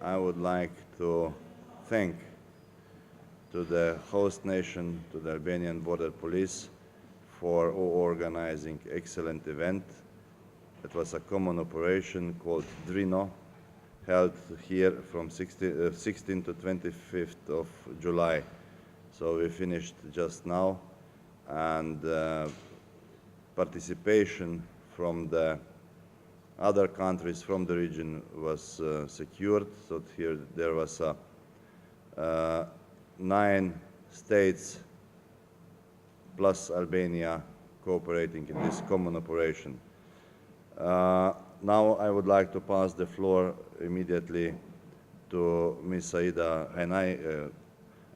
I would like to thank to the host nation, to the Albanian Border Police, for organizing excellent event. It was a common operation called Drino, held here from 16 to 25th of July. So we finished just now, and participation from the other countries from the region was secured. So here there was 9 states plus Albania cooperating in this common operation. Now I would like to pass the floor immediately to Ms. Aida Hajnaj,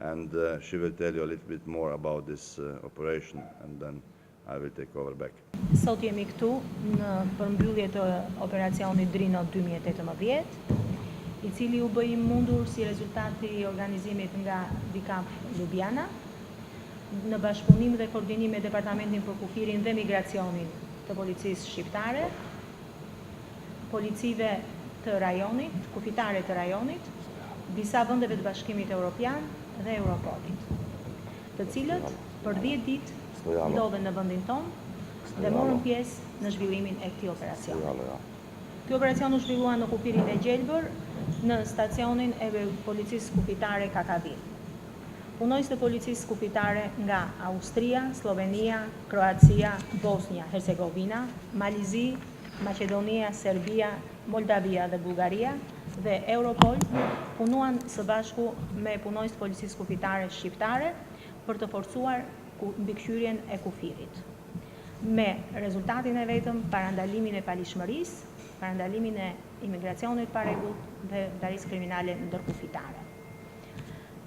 and she will tell you a little bit more about this operation, and then I will take over back. Sot jemi këtu në përmbyllje të operacionit Drino 2018, i cili u bë i mundur si rezultati i organizimit nga DCAF Lubjana, në bashkëpunim dhe koordinim me Departamentin për Kufirin dhe Migracionin të Policisë Shqiptare, Policive të Rajonit, Kufitare të Rajonit, disa vendeve të Bashkimit Evropian dhe Europolit, të cilët për 10 ditë ndodhen në vendin tonë dhe morën pjesë në zhvillimin e këtij operacioni. Ky operacion u zhvillua në kufirin e gjelbër në stacionin e Policisë Kufitare Kakavije. Punojës të Policisë Kufitare nga Austria, Sllovenia, Kroacia, Bosnja Hercegovina, Malizi, Maqedonia, Serbia, Moldavia dhe Bullgaria dhe Europol punuan së bashku me punojës të Policisë Kufitare Shqiptare për të forcuar mbikëqyrjen e kufirit, me rezultatin e vetëm parandalimin e palishmërisë, parandalimin e imigracionit pa rregullt dhe ndarjesë kriminale ndërkufitare.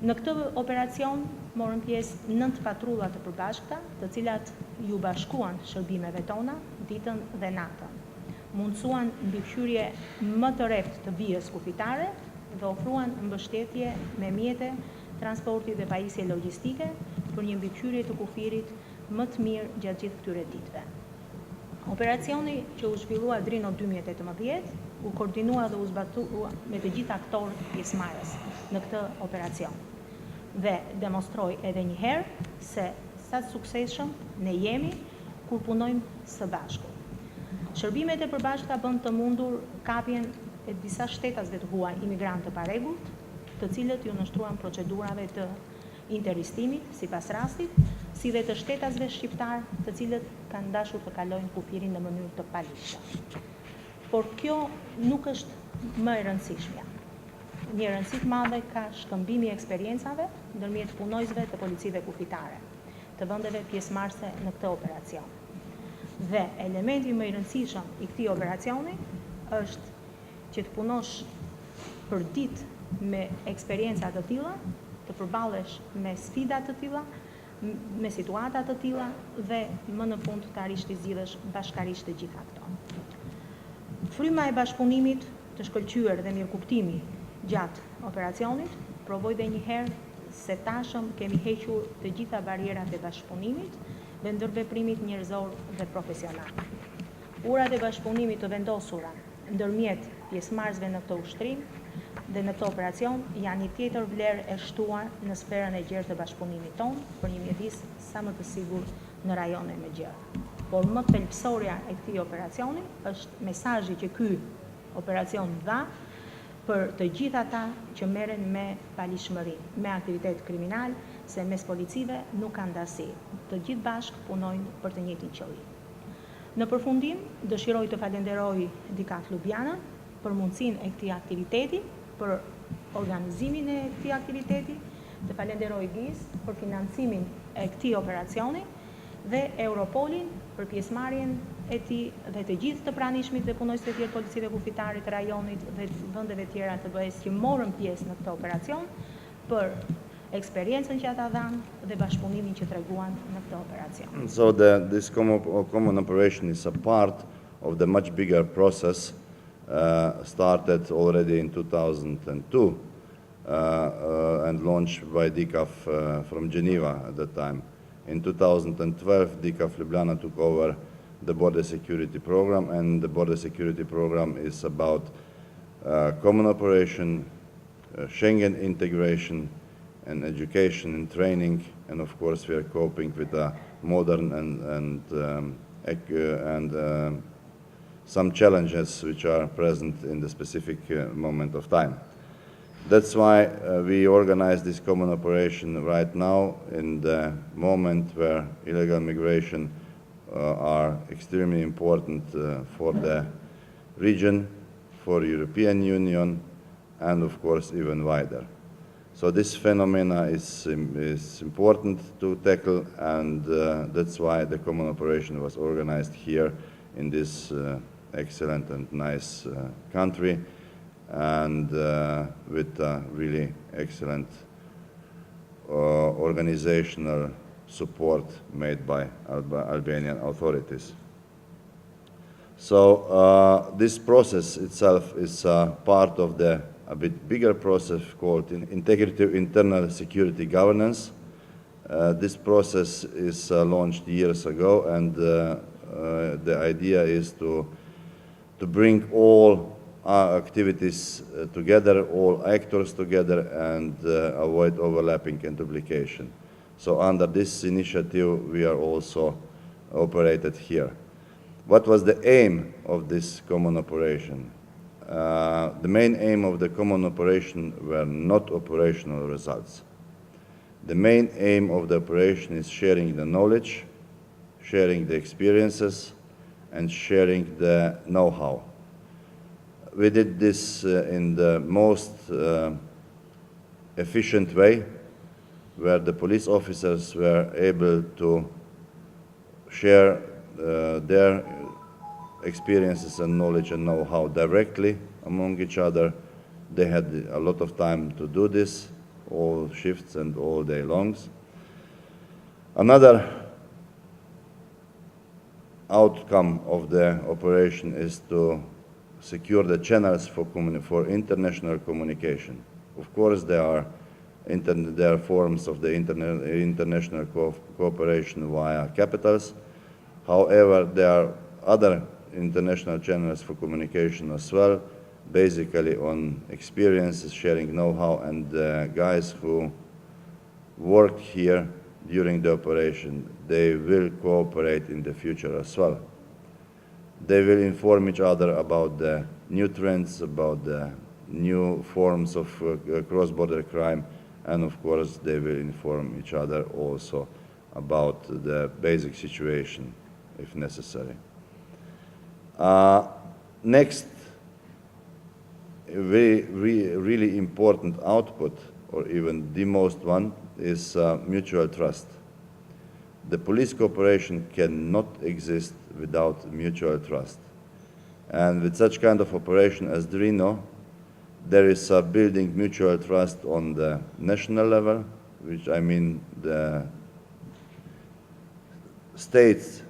Në këtë operacion morën pjesë 9 patrulla të përbashkëta, të cilat ju bashkuan shërbimeve tona ditën dhe natën. Mundsuan mbikëqyrje më të rreptë të vijës kufitare dhe ofruan mbështetje me mjete transporti dhe pajisje logjistike për një mbikëqyrje të kufirit më të mirë gjatë gjithë këtyre ditëve. Operacioni që u zhvillua Drino 2018 u koordinua dhe u zbatua me të gjithë aktorët pjesëmarrës në këtë operacion dhe demonstroi edhe një herë se sa të suksesshëm ne jemi kur punojmë së bashku. Shërbimet e përbashkëta bën të mundur kapjen e disa shtetasve të huaj imigrantë të parregullt, të cilët ju nështruan procedurave të interristimit sipas rastit, si dhe të shtetasve shqiptar, të cilët kanë dashur të kalojnë kufirin në mënyrë të paligjshme. Por kjo nuk është më e rëndësishmja. Një rëndësi të madhe ka shkëmbimi i eksperiencave ndërmjet punojësve të Policive Kufitare, të vendeve pjesëmarrëse në këtë operacion. Dhe elementi më i rëndësishëm i këtij operacioni është që të punosh për ditë me eksperienca të tilla, të përballesh me sfida të tilla, me situata të tilla dhe më në fund të arrish të zgjidhësh bashkarisht të gjitha këto. Fryma e bashkëpunimit të shkëlqyer dhe mirëkuptimi gjatë operacionit provoi edhe një herë se tashëm kemi hequr të gjitha barierat e bashkëpunimit dhe ndërveprimit njerëzor dhe profesional. Urat e bashkëpunimit të vendosura ndërmjet pjesëmarrësve në këtë ushtrim dhe në këtë operacion janë një tjetër vlerë e shtuar në sferën e gjerë të bashkëpunimit tonë për një mjedis sa më të sigurt në rajone më gjerë. Por më thelbësorja e këtij operacioni është mesazhi që ky operacion dha për të gjithë ata që merren me palishmëri, me aktivitet kriminal, se mes policive nuk ka ndasi. Të gjithë bashkë punojnë për të njëjtin qëllim. Në përfundim, dëshiroj të falenderoj DCAF Lubjana për mundësinë e këtij aktiviteti, për organizimin e këtij aktiviteti, të falenderoj GIS për financimin e këtij operacioni dhe Europolin për pjesëmarrjen e tij dhe të gjithë të pranishmit dhe punojësve të tjerë Policive Kufitare të Rajonit dhe vendeve tjera të BE-s që morën pjesë në këtë operacion për eksperiencën që ata dhanë dhe bashkëpunimin që treguan në këtë operacion. So this common operation is a part of the much bigger process started already in 2002 and launched by DCAF from Geneva at that time. In 2012, DCAF Lubjana took over the border security program, and the border security program is about common operation Schengen integration and education and training, and of course we are coping with a modern and some challenges which are present in the specific moment of time. That's why we organize this common operation right now in the moment where illegal migration are extremely important for the region, for European Union, and of course even wider. So this phenomena is important to tackle, and that's why the common operation was organized here in this excellent and nice country, and with really excellent organizational support made by Albanian authorities. So this process itself is part of the a bit bigger process called integrative internal security governance. This process is launched years ago, and the idea is to bring all activities together, all actors together, and avoid overlapping and duplication. So under this initiative, we are also operated here. What was the aim of this common operation? The main aim of the common operation were not operational results. The main aim of the operation is sharing the knowledge, sharing the experiences, and sharing the know-how. We did this in the most efficient way, where the police officers were able to share their experiences and knowledge and know-how directly among each other. They had a lot of time to do this, all shifts and all day longs. Another outcome of the operation is to secure the channels for international communication. Of course, there are forms of the international cooperation via capitals. However, there are other international channels for communication as well, basically on experiences, sharing know-how, and guys who worked here during the operation, they will cooperate in the future as well. They will inform each other about the new trends, about the new forms of cross-border crime, and of course they will inform each other also about the basic situation if necessary. Next, really important output, or even the most one, is mutual trust. The police cooperation cannot exist without mutual trust. And with such kind of operation as Drino, there is building mutual trust on the national level, which I mean the states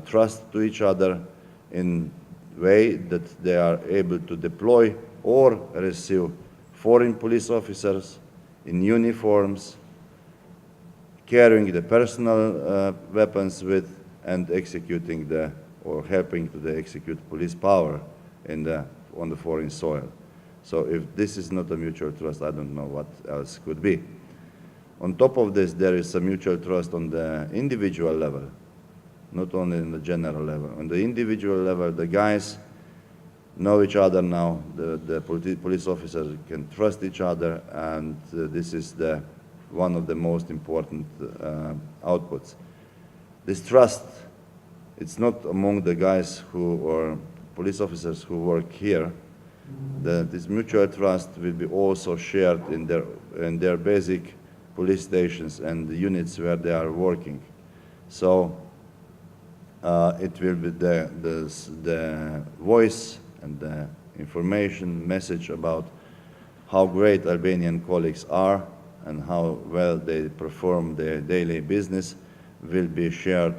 trust to each other in way that they are able to deploy or receive foreign police officers in uniforms, carrying the personal weapons with, and executing or helping to execute police power on the foreign soil. So if this is not a mutual trust, I don't know what else could be. On top of this, there is a mutual trust on the individual level, not only in the general level. On the individual level, the guys know each other now, the police officers can trust each other, and this is one of the most important outputs. This trust, it's not among the guys or police officers who work here. This mutual trust will be also shared in their basic police stations and the units where they are working. So it will be the voice and the information message about how great Albanian colleagues are and how well they perform their daily business will be shared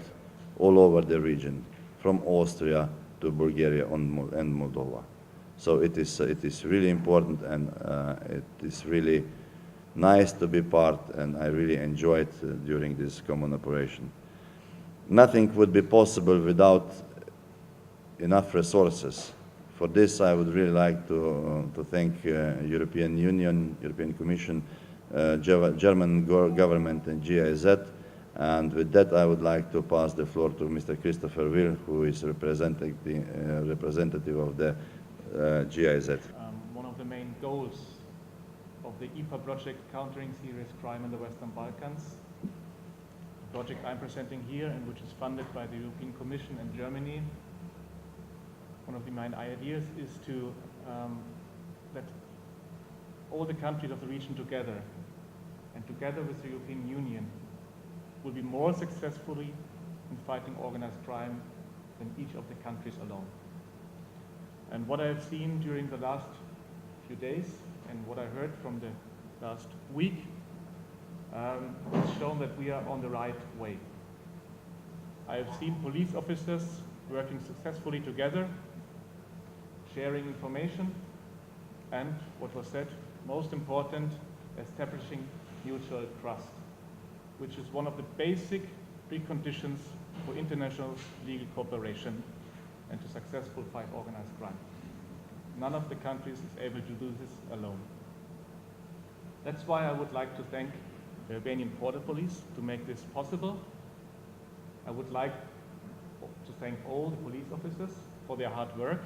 all over the region, from Austria to Bulgaria and Moldova. So it is really important, and it is really nice to be part, and I really enjoyed during this common operation. Nothing would be possible without enough resources For this, I would really like to thank European Union, European Commission, German government, and GIZ. And with that, I would like to pass the floor to Mr. Christopher Will, who is representing the representative of the GIZ. One of the main goals of the IPA project, Countering Serious Crime in the Western Balkans, the project I'm presenting here and which is funded by the European Commission and Germany, one of the main ideas is to let all the countries of the region together, and together with the European Union, will be more successfully in fighting organized crime than each of the countries alone. And what I have seen during the last few days and what I heard from the last week has shown that we are on the right way. I have seen police officers working successfully together, sharing information, and what was said, most important, establishing mutual trust, which is one of the basic preconditions for international legal cooperation and to successful fight organized crime. None of the countries is able to do this alone. That's why I would like to thank the Albanian Border Police to make this possible. I would like to thank all the police officers for their hard work.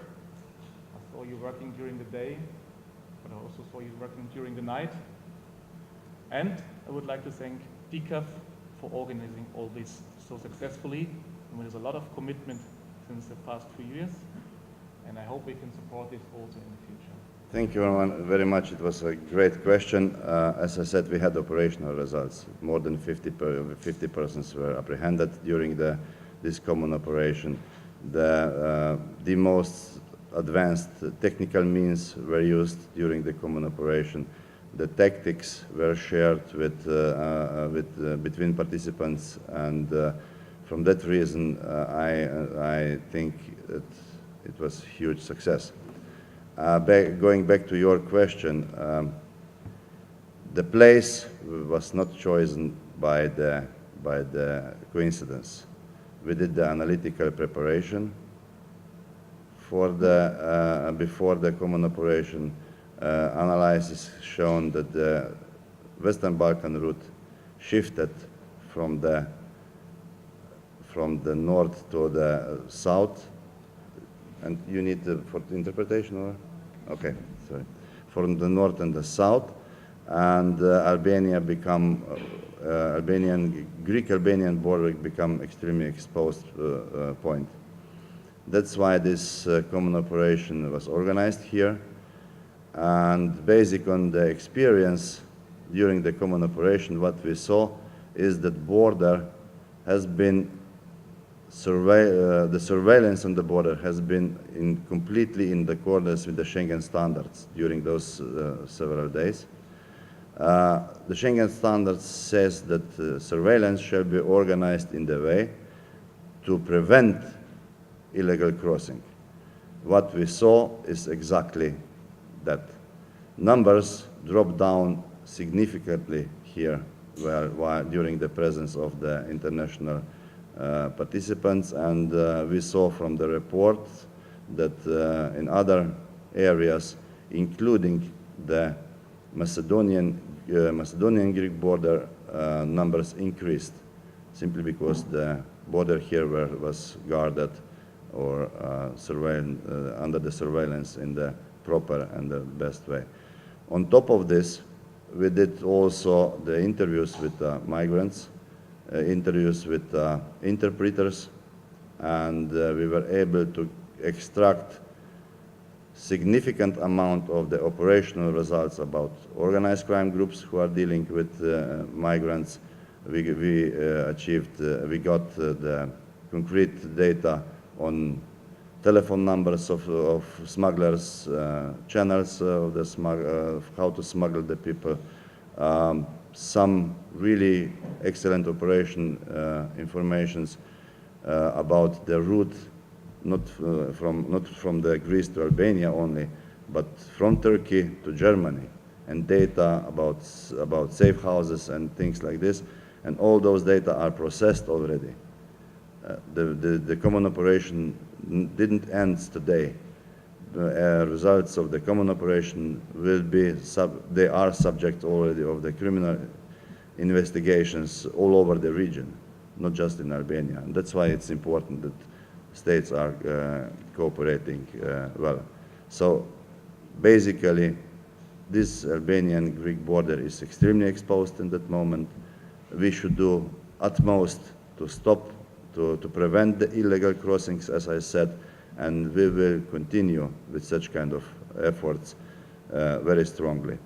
I saw you working during the day, but I also saw you working during the night. And I would like to thank DCAF for organizing all this so successfully. And there's a lot of commitment since the past few years, and I hope we can support this also in the future. Thank you very much. It was a great question. As I said, we had operational results. More than 50 persons were apprehended during this common operation. The most advanced technical means were used during the common operation. The tactics were shared between participants, and from that reason, I think that it was a huge success. Going back to your question, the place was not chosen by the coincidence. We did the analytical preparation for before the common operation. Analysis shown that the Western Balkan route shifted from the north to the south. And you need for the interpretation, or? Okay, sorry. From the north and the south, and Greek-Albanian border become extremely exposed point. That's why this common operation was organized here. And based on the experience during the common operation, what we saw is that border has been the surveillance on the border has been completely in accordance with the Schengen standards during those several days. The Schengen standards says that surveillance shall be organized in the way to prevent illegal crossing. What we saw is exactly that. Numbers dropped down significantly here during the presence of the international participants, and we saw from the report that in other areas, including the Macedonian-Greek border, numbers increased simply because the border here was guarded or under the surveillance in the proper and the best way. On top of this, we did also the interviews with migrants, interviews with interpreters, and we were able to extract significant amount of the operational results about organized crime groups who are dealing with migrants. We got the concrete data on telephone numbers of smugglers, channels of how to smuggle the people. Some really excellent operation informations about the route, not from the Greece to Albania only, but from Turkey to Germany, and data about safe houses and things like this. And all those data are processed already. The common operation didn't end today. results of the common operation will be, they are subject already of the criminal investigations all over the region, not just in Albania. And that's why it's important that states are cooperating well. So basically, this Albanian-Greek border is extremely exposed in that moment. We should do utmost to stop, to prevent the illegal crossings, as I said, and we will continue with such kind of efforts very strongly.